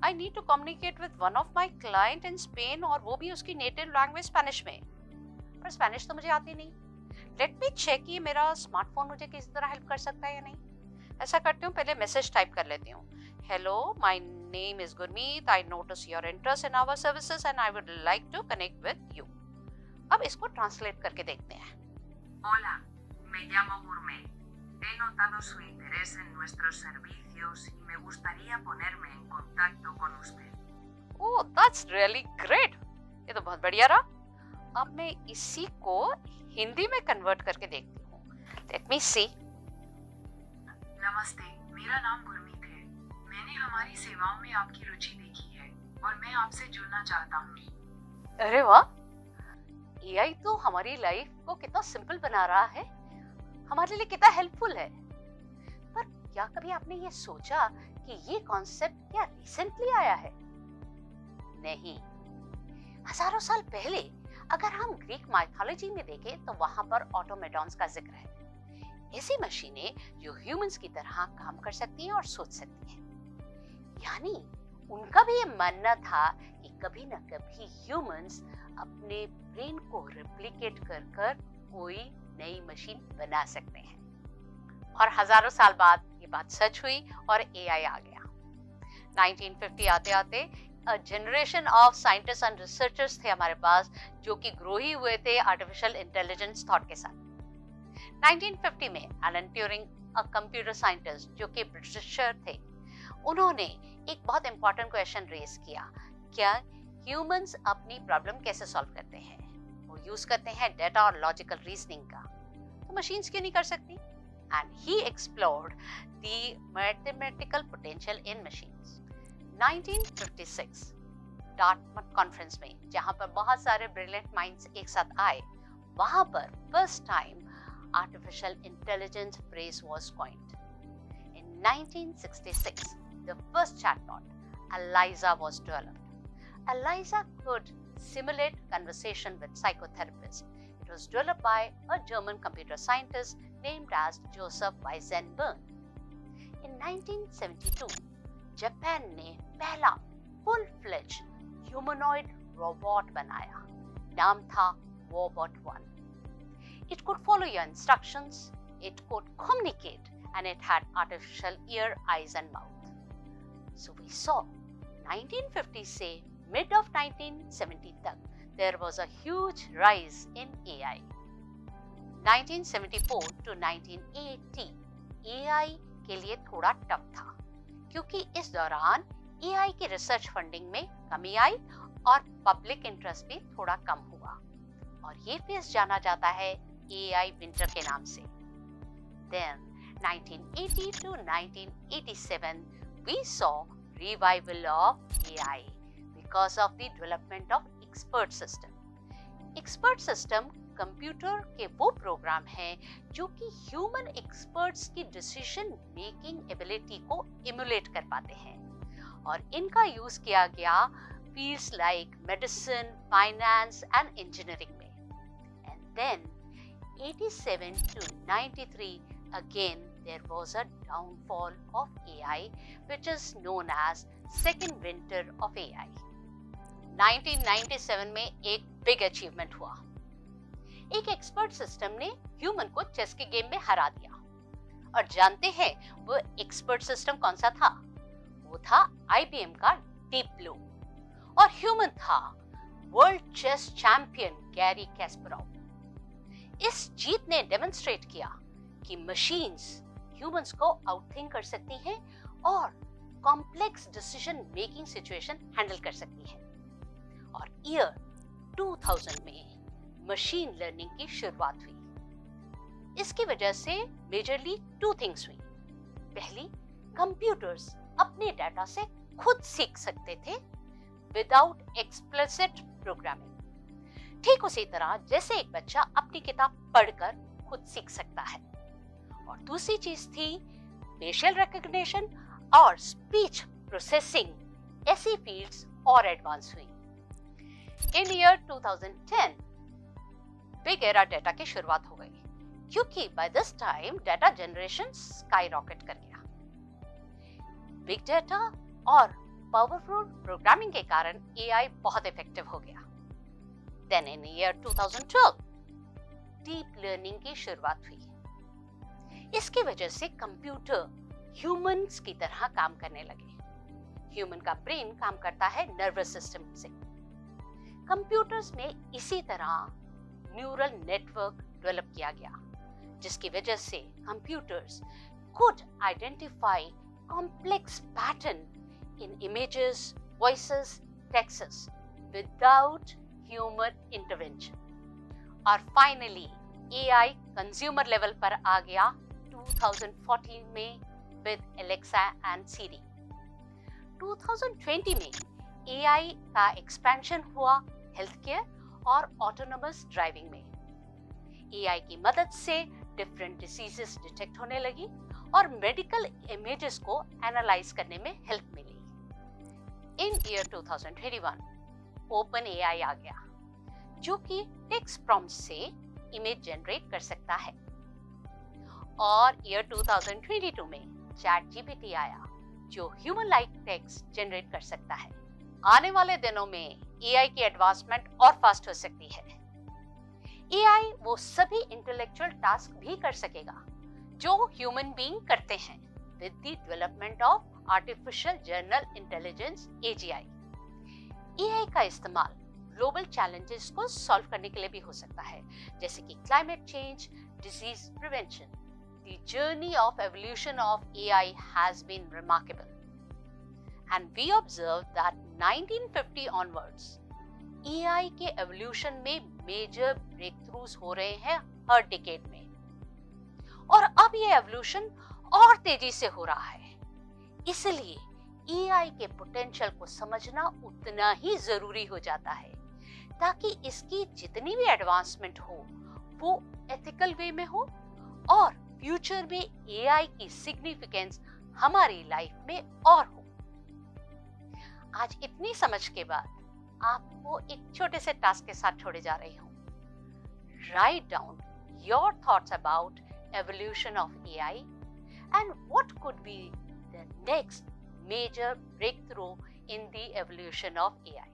I need to communicate with one of my client in Spain, और वो भी उसकी नेटिव लैंग्वेज स्पेनिश में। पर स्पेनिश तो मुझे आती नहीं। लेट मी चेक कि मेरा स्मार्टफोन मुझे किसी तरह हेल्प कर सकता है या नहीं। ऐसा करती हूँ, पहले मैसेज टाइप कर लेती हूँ। Hello, my name is Gurmeet, I notice your interest in our services and I would like to connect with you. अब इसको ट्रांसलेट करके देखते हैं। Hola, me llamo Gourmet. He notado su interés en nuestros servicios y me gustaría ponerme en contacto con usted. Oh, that's really great. ये तो बहुत बढ़िया रहा। अब मैं इसी को हिंदी में कन्वर्ट करके देखती हूँ। लेट मी सी। नमस्ते, मेरा नाम गुरमीत है। मैंने हमारी सेवाओं में आपकी रुचि देखी है और मैं आपसे जुड़ना चाहता हूँ। अरे वाह, एआई तो हमारी लाइफ को कितना सिंपल बना रहा है, हमारे लिए कितना हेल्पफुल है। पर क्या कभी आपने ये सोचा कि ये कॉन्सेप्ट क्या रिसेंटली आया है? नहीं, हजारों साल पहले अगर हम ग्रीक माइथोलॉजी में देखें तो वहां पर ऑटोमेटॉन्स का जिक्र है। ऐसी मशीनें जो ह्यूमंस की तरह काम कर सकती हैं और सोच सकती हैं। यानी उनका भी ये मानना था कि कभी ना कभी ह्यूमंस अपने ब्रेन को रेप्लिकेट कर कर कोई नई मशीन बना सकते हैं। और हजारों साल बाद ये बात सच हुई और एआई आ गया। 1950 आते आते generation of scientist and researchers थे हमारे पास, जो कि ग्रो ही हुए थे आर्टिफिशियल इंटेलिजेंस थॉट के साथ। 1950 में Alan Turing, a computer scientist जो कि ब्रिटिशर थे, उन्होंने एक बहुत इंपॉर्टेंट क्वेश्चन रेज किया। क्या ह्यूमंस अपनी प्रॉब्लम कैसे सॉल्व करते हैं? वो यूज करते हैं डेटा और लॉजिकल रीजनिंग का, तो मशीन्स क्यों नहीं कर सकती? And he explored the mathematical potential in machines. 1956 Dartmouth conference में, जहां पर बहुत सारे ब्रिलियंट माइंड्स एक साथ आए, वहां पर first time artificial intelligence phrase was coined. In 1966, the first chatbot, Eliza, was developed. Eliza could simulate conversation with psychotherapists. It was developed by a German computer scientist named as Joseph Weizenbaum. In 1972, Japan ने पहला full-fledged humanoid robot बनाया। नाम था Wobot 1. It could follow your instructions, it could communicate, and it had artificial ear, eyes, and mouth. So we saw 1950 से mid of 1970 तक there was a huge rise in AI. 1974 to 1980 AI के लिए थोड़ा tough था, क्योंकि इस दौरान AI की रिसर्च फंडिंग में कमी आई और पब्लिक इंटरेस्ट भी थोड़ा कम हुआ, और ये फेज जाना जाता है AI विंटर के नाम से। Then 1980 to 1987 we saw revival of AI because of the development of expert system. Expert system computer के वो प्रोग्राम हैं जो कि ह्यूमन एक्सपर्ट्स की डिसीजन मेकिंग एबिलिटी को इमुलेट कर पाते हैं, और इनका यूज किया गया fields like medicine, finance and engineering में। And then 87 to 93 again there was a downfall of AI, which is known as second winter of AI. 1997 में एक बिग अचीवमेंट हुआ। एक एक्सपर्ट सिस्टम ने ह्यूमन को चेस के गेम में हरा दिया, और जानते हैं वो एक्सपर्ट सिस्टम कौन सा था? वो था IBM का डीप ब्लू, और ह्यूमन था वर्ल्ड चेस चैंपियन गैरी कैस्परोव। इस जीत ने डेमोन्स्ट्रेट किया कि मशीन्स ह्यूमंस को आउटथिंक कर सकती हैं और complex decision making situation handle कर सकती हैं। और ईयर 2000 में मशीन लर्निंग की शुरुआत हुई। इसकी वजह से मेजरली 2 थिंग्स हुई। पहली, कंप्यूटर्स अपने डाटा से खुद सीख सकते थे विदाउट एक्सप्लिसिट प्रोग्रामिंग, ठीक उसी तरह जैसे एक बच्चा अपनी किताब पढ़कर खुद सीख सकता है। और दूसरी चीज थी फेशियल रिकॉग्निशन और स्पीच प्रोसेसिंग। ऐसी फील्ड्स और एडवांस हुई। In year 2010 big era data की शुरुआत हो गई, क्योंकि by this time data generation sky rocket कर गया। बिग डाटा और पावरफुल प्रोग्रामिंग के कारण एआई बहुत इफेक्टिव हो गया। Then in year 2012 deep learning की शुरुआत हुई। इसकी वजह से कंप्यूटर ह्यूमंस की तरह काम करने लगे। ह्यूमन का ब्रेन काम करता है नर्वस सिस्टम से। कंप्यूटर्स में इसी तरह न्यूरल नेटवर्क डेवलप किया गया, जिसकी वजह से computers could identify complex pattern in images, voices, texts without human intervention. और फाइनली AI कंज्यूमर लेवल पर आ गया 2014 में with Alexa and Siri. 2020 में AI का एक्सपेंशन हुआ हेल्थ केयर और ऑटोनोमस ड्राइविंग में। AI की मदद से डिफरेंट डिसीजेस डिटेक्ट होने लगी और मेडिकल इमेजेस को एनालाइज करने में हेल्प मिली। इन ईयर 2021 ओपन AI आ गया, जो कि टेक्स्ट प्रॉम्प्ट से इमेज जनरेट कर सकता है। और ईयर 2022 में चैट जीपीटी आया, जो ह्यूमन लाइक टेक्स्ट जनरेट कर सकता है। आने वाले दिनों में एआई की एडवांसमेंट और फास्ट हो सकती है। एआई वो सभी इंटेलेक्चुअल टास्क भी कर सकेगा जो ह्यूमन बीइंग करते हैं with the development of artificial general intelligence AGI। AI का इस्तेमाल ग्लोबल चैलेंजेस को सॉल्व करने के लिए भी हो सकता है, जैसे कि climate change, disease prevention. The journey of evolution of AI has been remarkable, and we observe that 1950 onwards, AI के evolution में major breakthroughs हो रहे हैं हर decade में, और अब ये evolution और तेजी से हो रहा है। इसलिए AI के potential को समझना उतना ही जरूरी हो जाता है, ताकि इसकी जितनी भी एडवांसमेंट हो वो एथिकल वे में हो और फ्यूचर में एआई की सिग्निफिकेंस हमारी लाइफ में और हो। आज इतनी समझ के बाद आपको एक छोटे से टास्क के साथ छोड़े जा रही हूँ। Write down your thoughts about evolution of AI and what could be the next major breakthrough in the evolution of AI.